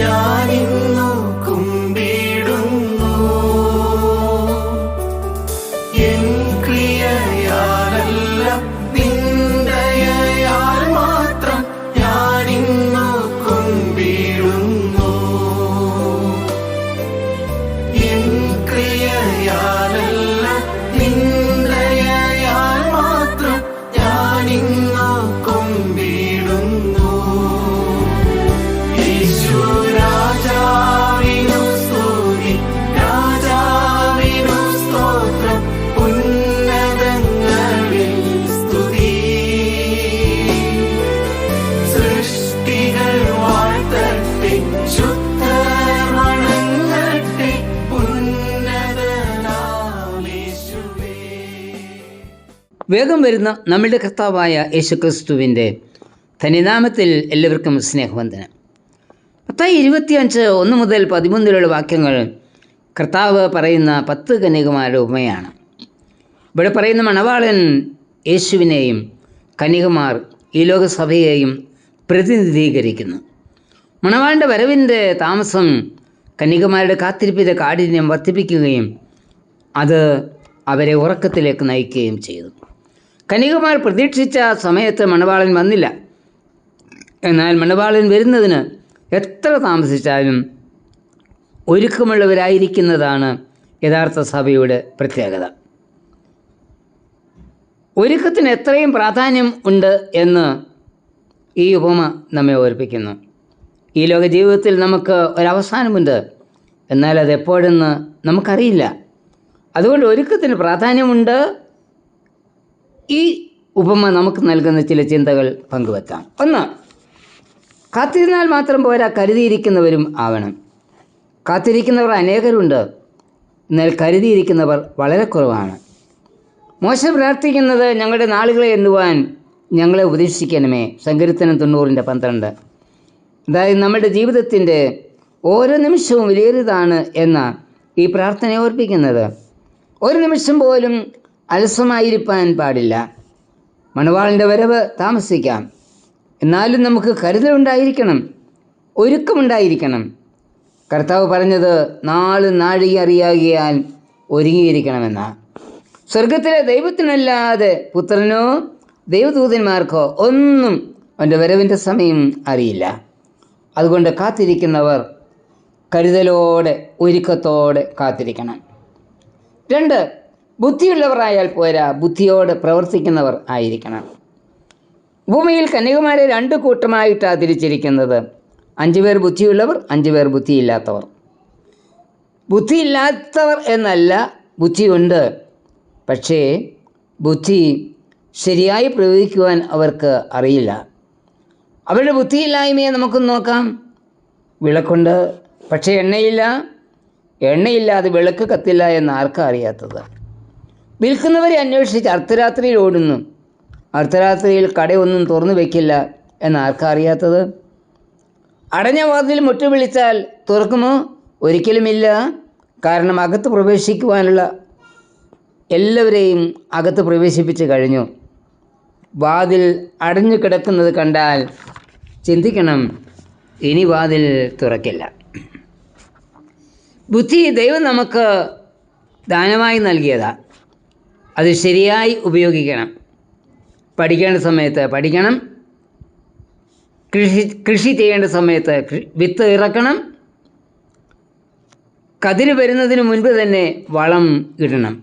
ഞാനിന്നു കുമ്പിടുന്നു. N ക്രിയയാലല്ല നിന്ദയാൽ മാത്രം ഞാനിന്നു കുമ്പിടുന്നു. N ക്രിയയാലല്ല നിന്ദയാൽ മാത്രം ഞാനിന്നു കുമ്പിടുന്നു. യേശു രാജാവിനു സ്തുതി, രാജാവിനു സ്തോത്രം, ഉന്നതങ്ങളിൽ സ്തുതി. സൃഷ്ടികൾ വാഴ്ത്തട്ടെ, ശുദ്ധർ വണങ്ങട്ടെ, ഉന്നതനാം യേശുവേ. വേഗം വരുന്ന നമ്മളുടെ കർത്താവായ യേശുക്രിസ്തുവിൻ്റെ ധന്യനാമത്തിൽ എല്ലാവർക്കും സ്നേഹവന്ദനം. മത്തായി 25:1-13 വാക്യങ്ങൾ കർത്താവ് പറയുന്ന 10 കന്യകമാരുടെ ഉപമയാണ്. ഇവിടെ പറയുന്ന മണവാളൻ യേശുവിനെയും കന്യകമാർ ഈ ലോകസഭയെയും പ്രതിനിധീകരിക്കുന്നു. മണവാളൻ്റെ വരവിൻ്റെ താമസം കന്യകമാരുടെ കാത്തിരിപ്പിൻ്റെ കാഠിന്യം വർദ്ധിപ്പിക്കുകയും അത് അവരെ ഉറക്കത്തിലേക്ക് നയിക്കുകയും ചെയ്തു. കന്യകമാർ പ്രതീക്ഷിച്ച സമയത്ത് മണവാളൻ വന്നില്ല. എന്നാൽ മണവാളൻ വരുന്നതിന് എത്ര താമസിച്ചാലും ഒരുക്കമുള്ളവരായിരിക്കുന്നതാണ് യഥാർത്ഥ സഭയുടെ പ്രത്യേകത. ഒരുക്കത്തിന് എത്രയും പ്രാധാന്യം ഉണ്ട് എന്ന് ഈ ഉപമ നമ്മെ ഓർപ്പിക്കുന്നു. ഈ ലോക ജീവിതത്തിൽ നമുക്ക് ഒരവസാനമുണ്ട്, എന്നാൽ അതെപ്പോഴെന്ന് നമുക്കറിയില്ല. അതുകൊണ്ട് ഒരുക്കത്തിന് പ്രാധാന്യമുണ്ട്. ഈ ഉപമ നമുക്ക് നൽകുന്ന ചില ചിന്തകൾ പങ്കുവെക്കാം. 1, കാത്തിരുന്നാൽ മാത്രം പോരാ, കരുതിയിരിക്കുന്നവരും ആവണം. കാത്തിരിക്കുന്നവർ അനേകരുണ്ട്, എന്നാൽ കരുതിയിരിക്കുന്നവർ വളരെ കുറവാണ്. മോശ പ്രാർത്ഥിക്കുന്നത്, ഞങ്ങളുടെ നാളുകളെ എണ്ണുവാൻ ഞങ്ങളെ ഉപദേശിക്കണമേ. സങ്കീർത്തനം 90:12. അതായത് നമ്മുടെ ജീവിതത്തിൻ്റെ ഓരോ നിമിഷവും വിലയേറിയതാണ് എന്ന ഈ പ്രാർത്ഥനയെ ഓർപ്പിക്കുന്നത്. ഒരു നിമിഷം പോലും അലസമായിരിക്കാൻ പാടില്ല. മണവാളിൻ്റെ വരവ് താമസിക്കാം, എന്നാലും നമുക്ക് കരുതലുണ്ടായിരിക്കണം, ഒരുക്കമുണ്ടായിരിക്കണം. കർത്താവ് പറഞ്ഞത് നാളും നാഴിക അറിയാകിയാൽ ഒരുങ്ങിയിരിക്കണമെന്നാണ്. സ്വർഗത്തിലെ ദൈവത്തിനല്ലാതെ പുത്രനോ ദൈവദൂതന്മാർക്കോ ഒന്നും അവൻ്റെ വരവിൻ്റെ സമയം അറിയില്ല. അതുകൊണ്ട് കാത്തിരിക്കുന്നവർ കരുതലോടെ ഒരുക്കത്തോടെ കാത്തിരിക്കണം. 2, ബുദ്ധിയുള്ളവരായാൽ പോരാ, ബുദ്ധിയോടെ പ്രവർത്തിക്കുന്നവർ ആയിരിക്കണം. ഭൂമിയിൽ കന്യകമാരെ 2 കൂട്ടമായിട്ടാണ് തിരിച്ചിരിക്കുന്നത്. 5 പേർ ബുദ്ധിയുള്ളവർ, 5 പേർ ബുദ്ധിയില്ലാത്തവർ. ബുദ്ധിയില്ലാത്തവർ എന്നല്ല, ബുദ്ധിയുണ്ട്, പക്ഷേ ബുദ്ധി ശരിയായി പ്രയോഗിക്കുവാൻ അവർക്ക് അറിയില്ല. അവരുടെ ബുദ്ധിയില്ലായ്മയെ നമുക്ക് നോക്കാം. വിളക്കുണ്ട്, പക്ഷേ എണ്ണയില്ല. എണ്ണയില്ലാതെ വിളക്ക് കത്തില്ല എന്ന് ആർക്കാ അറിയാത്തത്? വിൽക്കുന്നവരെ അന്വേഷിച്ച് അർദ്ധരാത്രിയിൽ ഓടുന്നു. അർദ്ധരാത്രിയിൽ കടയൊന്നും തുറന്നു വയ്ക്കില്ല എന്ന് ആർക്കാ അറിയാത്തത്? അടഞ്ഞ വാതിൽ മുട്ടി വിളിച്ചാൽ തുറക്കുമോ? ഒരിക്കലുമില്ല. കാരണം അകത്ത് പ്രവേശിക്കുവാനുള്ള എല്ലാവരെയും അകത്ത് പ്രവേശിപ്പിച്ച് കഴിഞ്ഞു. വാതിൽ അടഞ്ഞു കിടക്കുന്നത് കണ്ടാൽ ചിന്തിക്കണം, ഇനി വാതിൽ തുറക്കില്ല. ബുദ്ധി ദൈവം നമുക്ക് ദാനമായി നൽകിയതാണ്. അത് ശരിയായി ഉപയോഗിക്കണം. പഠിക്കേണ്ട സമയത്ത് പഠിക്കണം, കൃഷി ചെയ്യേണ്ട സമയത്ത് വിത്ത് ഇറക്കണം, കതിര് വരുന്നതിന് മുൻപ് തന്നെ വളം ഇടണം.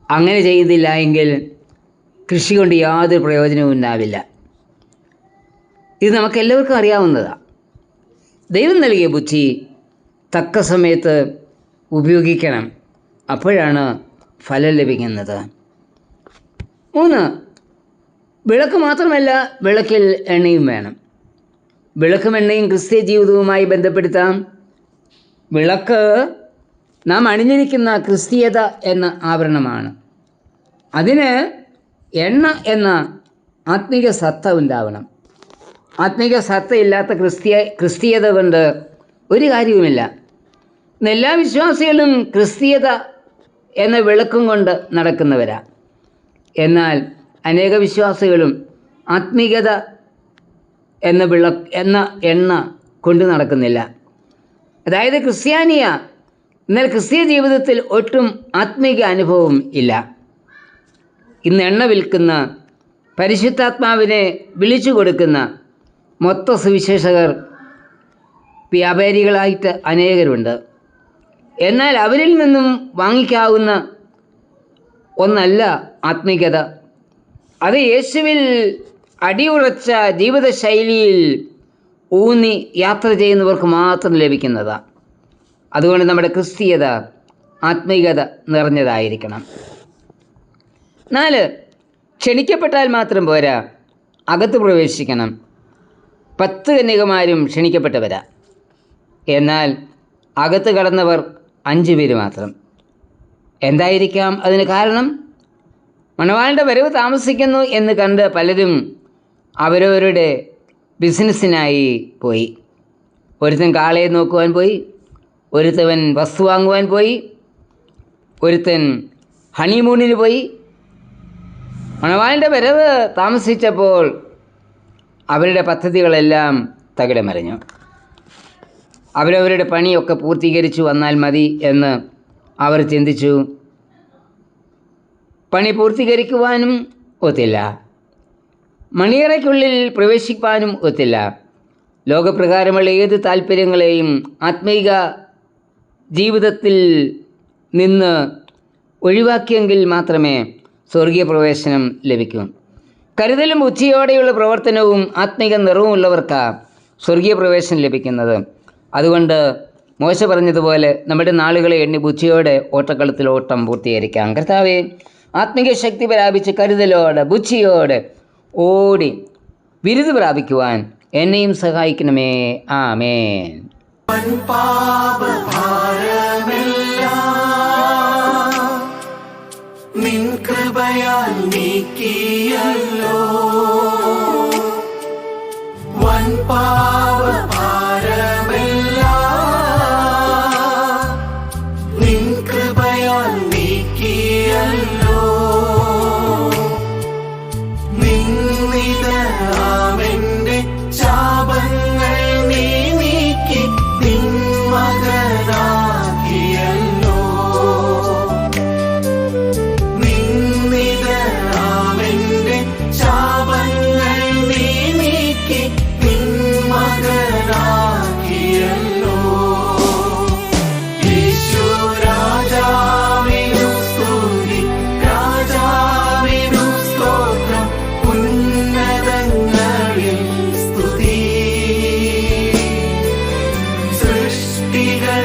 അങ്ങനെ ചെയ്തില്ല എങ്കിൽ കൃഷി കൊണ്ട് യാതൊരു പ്രയോജനവും ഉണ്ടാവില്ല. ഇത് നമുക്കെല്ലാവർക്കും അറിയാവുന്നതാണ്. ദൈവം നൽകിയ ബുദ്ധി തക്ക സമയത്ത് ഉപയോഗിക്കണം, അപ്പോഴാണ് ഫലം ലഭിക്കുന്നത്. 3, വിളക്ക് മാത്രമല്ല, വിളക്കിൽ എണ്ണയും വേണം. വിളക്കും എണ്ണയും ക്രിസ്തീയ ജീവിതവുമായി ബന്ധപ്പെടുത്താം. വിളക്ക് നാം അണിഞ്ഞിരിക്കുന്ന ക്രിസ്തീയത എന്ന ആവരണമാണ്. അതിന് എണ്ണ എന്ന ആത്മീക സത്ത ഉണ്ടാവണം. ആത്മീക സത്ത ഇല്ലാത്ത ക്രിസ്തീയത കൊണ്ട് ഒരു കാര്യവുമില്ല. എല്ലാ വിശ്വാസികളും ക്രിസ്തീയത എന്ന വിളക്കും കൊണ്ട് നടക്കുന്നവരാ. എന്നാൽ അനേക വിശ്വാസികളും ആത്മീകത എന്ന എണ്ണ കൊണ്ടു നടക്കുന്നില്ല. അതായത് ക്രിസ്ത്യാനിയ, എന്നാൽ ക്രിസ്തീയ ജീവിതത്തിൽ ഒട്ടും ആത്മീക അനുഭവം ഇല്ല. ഇന്ന് എണ്ണ വിൽക്കുന്ന, പരിശുദ്ധാത്മാവിനെ വിളിച്ചു കൊടുക്കുന്ന മൊത്ത സുവിശേഷകർ വ്യാപാരികളായിട്ട് അനേകരുണ്ട്. എന്നാൽ അവരിൽ നിന്നും വാങ്ങിക്കാവുന്ന ഒന്നല്ല ആത്മീകത. അത് യേശുവിൽ അടിയുറച്ച ജീവിതശൈലിയിൽ ഊന്നി യാത്ര ചെയ്യുന്നവർക്ക് മാത്രം ലഭിക്കുന്നതാണ്. അതുകൊണ്ട് നമ്മുടെ ക്രിസ്തീയത ആത്മീകത നിറഞ്ഞതായിരിക്കണം. 4, ക്ഷണിക്കപ്പെട്ടാൽ മാത്രം പോരാ, അകത്ത് പ്രവേശിക്കണം. 10 കന്യകമാരും ക്ഷണിക്കപ്പെട്ടവരാ. എന്നാൽ അകത്ത് കടന്നവർ 5 പേര് മാത്രം. എന്തായിരിക്കാം അതിന് കാരണം? മണവാളൻ്റെ വരവ് താമസിക്കുന്നു എന്ന് കണ്ട് പലരും അവരവരുടെ ബിസിനസ്സിനായി പോയി. ഒരുത്തൻ കാളയെ നോക്കുവാൻ പോയി, ഒരുത്തവൻ വസ്തു വാങ്ങുവാൻ പോയി, ഒരുത്തൻ ഹണിമൂണിന് പോയി. മണവാളൻ്റെ വരവ് താമസിച്ചപ്പോൾ അവരുടെ പദ്ധതികളെല്ലാം തകിടമറിഞ്ഞു. അവരവരുടെ പണിയൊക്കെ പൂർത്തീകരിച്ചു വന്നാൽ മതി എന്ന് അവർ ചിന്തിച്ചു. പണി പൂർത്തീകരിക്കുവാനും ഒത്തില്ല, മണിയറയ്ക്കുള്ളിൽ പ്രവേശിക്കാനും ഒത്തില്ല. ലോകപ്രകാരമുള്ള ഏത് താല്പര്യങ്ങളെയും ആത്മീക ജീവിതത്തിൽ നിന്ന് ഒഴിവാക്കിയെങ്കിൽ മാത്രമേ സ്വർഗീയ പ്രവേശനം ലഭിക്കൂ. കരുതലും ഉച്ചയോടെയുള്ള പ്രവർത്തനവും ആത്മീക നിറവുമുള്ളവർക്കാണ് സ്വർഗീയ പ്രവേശനം ലഭിക്കുന്നത്. അതുകൊണ്ട് മോശ പറഞ്ഞതുപോലെ നമ്മുടെ നാളുകളെ എണ്ണി ബുദ്ധിയോടെ ഓട്ടക്കളത്തിൽ ഓട്ടം പൂർത്തീകരിക്കാം. കർത്താവേ, ആത്മീക ശക്തി പ്രാപിച്ച് കരുതലോടെ ബുദ്ധിയോടെ ഓടി ബിരുദ പ്രാപിക്കുവാൻ എന്നെയും സഹായിക്കണമേ. ആമേൻ. നിൻ കൃപയാൽ നീക്കിയല്ലോ വൻ പാപഭാരമെല്ലാം, നിൻ കൃപയാൽ നീക്കിയല്ലോ നിന്നിതരാമെന്റെ ശാപങ്ങൾ നീ നീക്കി നിൻ മകനാക്കിയല്ലോ. നിന്നിതരാമെന്റെ ശാപങ്ങൾ നീ നീക്കി നിൻ മകനാക്കിയല്ലോ. യേശു രാജാവിനു സ്തുതി, രാജാവിനു സ്തോത്രം, ഉന്നതങ്ങളിൽ സ്തുതി. സൃഷ്ടികൾ